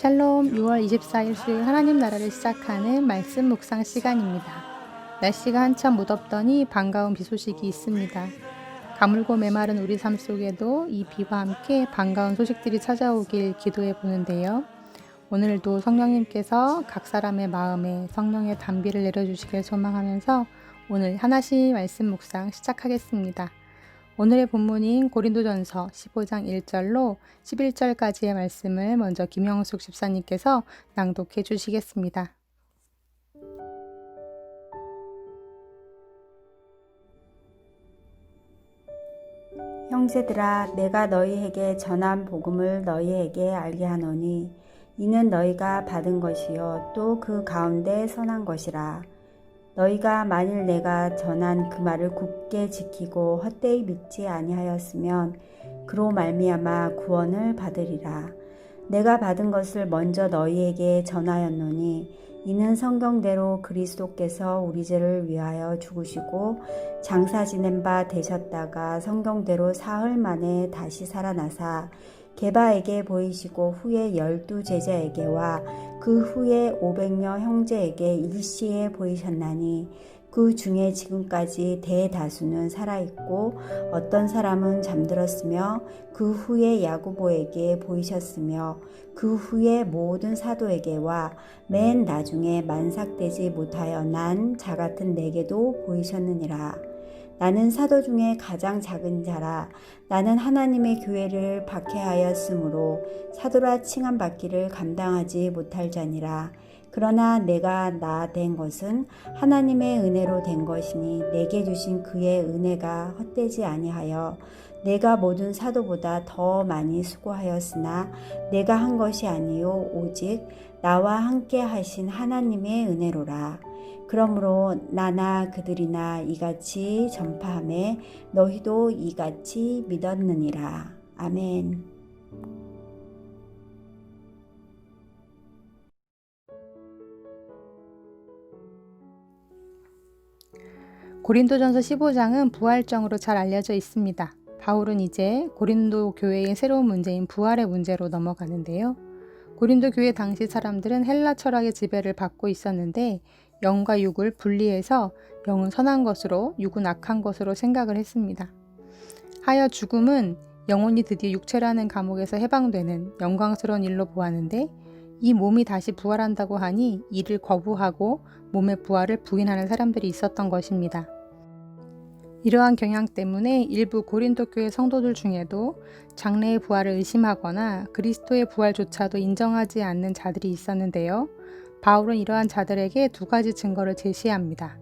샬롬 6월 24일 수요일 하나님 나라를 시작하는 말씀 묵상 시간입니다. 날씨가 한참 무덥더니 반가운 비 소식이 있습니다. 가물고 메마른 우리 삶 속에도 이 비와 함께 반가운 소식들이 찾아오길 기도해 보는데요. 오늘도 성령님께서 각 사람의 마음에 성령의 단비를 내려주시길 소망하면서 오늘 하나씩 말씀 묵상 시작하겠습니다. 오늘의 본문인 고린도전서 15장 1절로 11절까지의 말씀을 먼저 김영숙 집사님께서 낭독해 주시겠습니다. 형제들아, 내가 너희에게 전한 복음을 너희에게 알게 하노니 이는 너희가 받은 것이요 또 그 가운데 선한 것이라. 너희가 만일 내가 전한 그 말을 굳게 지키고 헛되이 믿지 아니하였으면 그로 말미암아 구원을 받으리라. 내가 받은 것을 먼저 너희에게 전하였노니 이는 성경대로 그리스도께서 우리 죄를 위하여 죽으시고 장사 지낸 바 되셨다가 성경대로 사흘 만에 다시 살아나사 게바에게 보이시고 후에 12 제자에게와 그 후에 500여 형제에게 일시에 보이셨나니 그 중에 지금까지 대다수는 살아있고 어떤 사람은 잠들었으며 그 후에 야고보에게 보이셨으며 그 후에 모든 사도에게와 맨 나중에 만삭되지 못하여 난 자 같은 내게도 보이셨느니라. 나는 사도 중에 가장 작은 자라. 나는 하나님의 교회를 박해하였으므로 사도라 칭함 받기를 감당하지 못할 자니라. 그러나 내가 나 된 것은 하나님의 은혜로 된 것이니 내게 주신 그의 은혜가 헛되지 아니하여 내가 모든 사도보다 더 많이 수고하였으나 내가 한 것이 아니요 오직 나와 함께 하신 하나님의 은혜로라. 그러므로 나나 그들이나 이같이 전파하매 너희도 이같이 믿었느니라. 아멘. 고린도전서 15장은 부활정으로 잘 알려져 있습니다. 바울은 이제 고린도 교회의 새로운 문제인 부활의 문제로 넘어가는데요. 고린도 교회 당시 사람들은 헬라 철학의 지배를 받고 있었는데 영과 육을 분리해서 영은 선한 것으로 육은 악한 것으로 생각을 했습니다. 하여 죽음은 영혼이 드디어 육체라는 감옥에서 해방되는 영광스러운 일로 보았는데 이 몸이 다시 부활한다고 하니 이를 거부하고 몸의 부활을 부인하는 사람들이 있었던 것입니다. 이러한 경향 때문에 일부 고린도 교회 성도들 중에도 장래의 부활을 의심하거나 그리스도의 부활조차도 인정하지 않는 자들이 있었는데요. 바울은 이러한 자들에게 두 가지 증거를 제시합니다.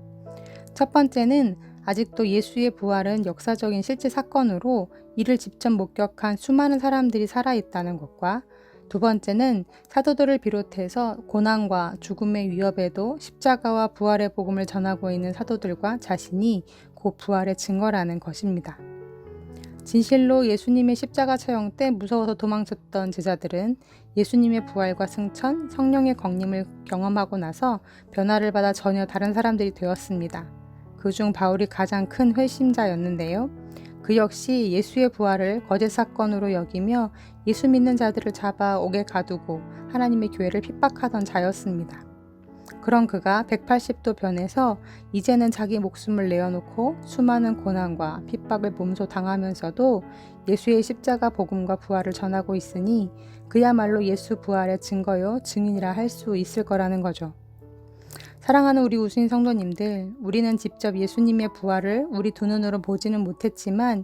첫 번째는 아직도 예수의 부활은 역사적인 실제 사건으로 이를 직접 목격한 수많은 사람들이 살아있다는 것과 두 번째는 사도들을 비롯해서 고난과 죽음의 위협에도 십자가와 부활의 복음을 전하고 있는 사도들과 자신이 그 부활의 증거라는 것입니다. 진실로 예수님의 십자가 처형 때 무서워서 도망쳤던 제자들은 예수님의 부활과 승천, 성령의 강림을 경험하고 나서 변화를 받아 전혀 다른 사람들이 되었습니다. 그중 바울이 가장 큰 회심자였는데요. 그 역시 예수의 부활을 거짓 사건으로 여기며 예수 믿는 자들을 잡아 옥에 가두고 하나님의 교회를 핍박하던 자였습니다. 그런 그가 180도 변해서 이제는 자기 목숨을 내어놓고 수많은 고난과 핍박을 몸소 당하면서도 예수의 십자가 복음과 부활을 전하고 있으니 그야말로 예수 부활의 증거요 증인이라 할 수 있을 거라는 거죠. 사랑하는 우리 우수인 성도님들, 우리는 직접 예수님의 부활을 우리 두 눈으로 보지는 못했지만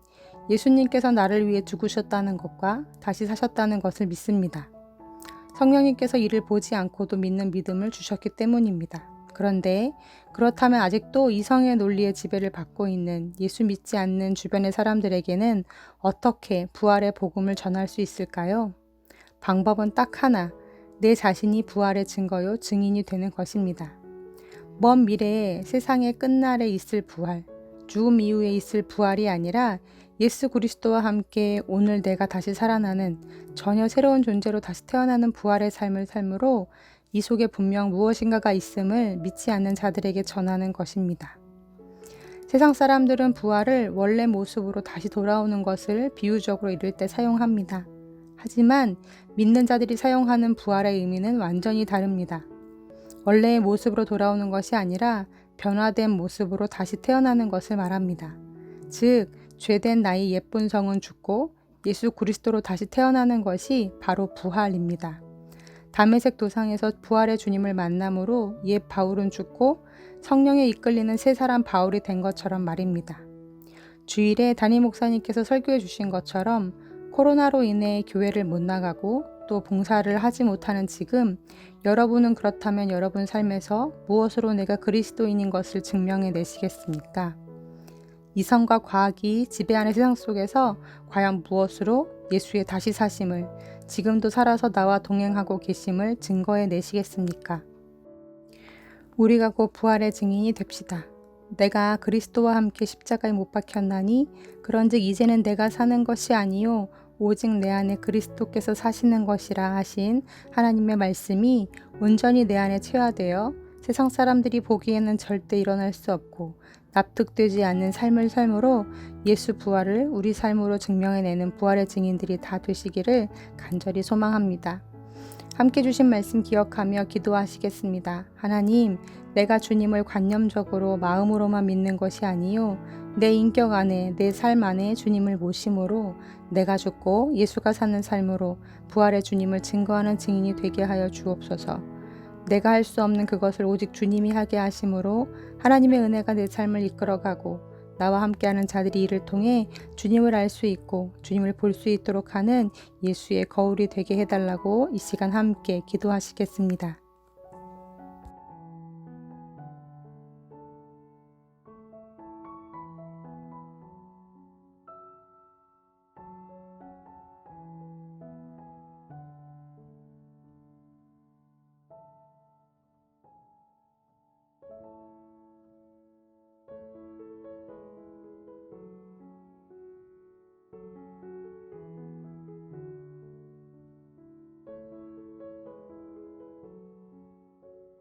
예수님께서 나를 위해 죽으셨다는 것과 다시 사셨다는 것을 믿습니다. 성령님께서 이를 보지 않고도 믿는 믿음을 주셨기 때문입니다. 그런데 그렇다면 아직도 이성의 논리의 지배를 받고 있는 예수 믿지 않는 주변의 사람들에게는 어떻게 부활의 복음을 전할 수 있을까요? 방법은 딱 하나, 내 자신이 부활의 증거요 증인이 되는 것입니다. 먼 미래에 세상의 끝날에 있을 부활, 죽음 이후에 있을 부활이 아니라 예수 그리스도와 함께 오늘 내가 다시 살아나는 전혀 새로운 존재로 다시 태어나는 부활의 삶을 삶으로 이 속에 분명 무엇인가가 있음을 믿지 않는 자들에게 전하는 것입니다. 세상 사람들은 부활을 원래 모습으로 다시 돌아오는 것을 비유적으로 이를 때 사용합니다. 하지만 믿는 자들이 사용하는 부활의 의미는 완전히 다릅니다. 원래의 모습으로 돌아오는 것이 아니라 변화된 모습으로 다시 태어나는 것을 말합니다. 즉, 죄된 나의 옛 본성은 죽고 예수 그리스도로 다시 태어나는 것이 바로 부활입니다. 다메섹 도상에서 부활의 주님을 만남으로 옛 바울은 죽고 성령에 이끌리는 새 사람 바울이 된 것처럼 말입니다. 주일에 담임 목사님께서 설교해 주신 것처럼 코로나로 인해 교회를 못 나가고 또 봉사를 하지 못하는 지금 여러분은 그렇다면 여러분 삶에서 무엇으로 내가 그리스도인인 것을 증명해 내시겠습니까? 이성과 과학이 지배하는 세상 속에서 과연 무엇으로 예수의 다시 사심을 지금도 살아서 나와 동행하고 계심을 증거해 내시겠습니까? 우리가 곧 부활의 증인이 됩시다. 내가 그리스도와 함께 십자가에 못 박혔나니 그런즉 이제는 내가 사는 것이 아니요 오직 내 안에 그리스도께서 사시는 것이라 하신 하나님의 말씀이 온전히 내 안에 체화되어 세상 사람들이 보기에는 절대 일어날 수 없고 납득되지 않는 삶을 삶으로 예수 부활을 우리 삶으로 증명해내는 부활의 증인들이 다 되시기를 간절히 소망합니다. 함께 주신 말씀 기억하며 기도하시겠습니다. 하나님, 내가 주님을 관념적으로 마음으로만 믿는 것이 아니요 내 인격 안에 내 삶 안에 주님을 모심으로 내가 죽고 예수가 사는 삶으로 부활의 주님을 증거하는 증인이 되게 하여 주옵소서. 내가 할 수 없는 그것을 오직 주님이 하게 하심으로 하나님의 은혜가 내 삶을 이끌어가고 나와 함께하는 자들이 이를 통해 주님을 알 수 있고 주님을 볼 수 있도록 하는 예수의 거울이 되게 해달라고 이 시간 함께 기도하시겠습니다.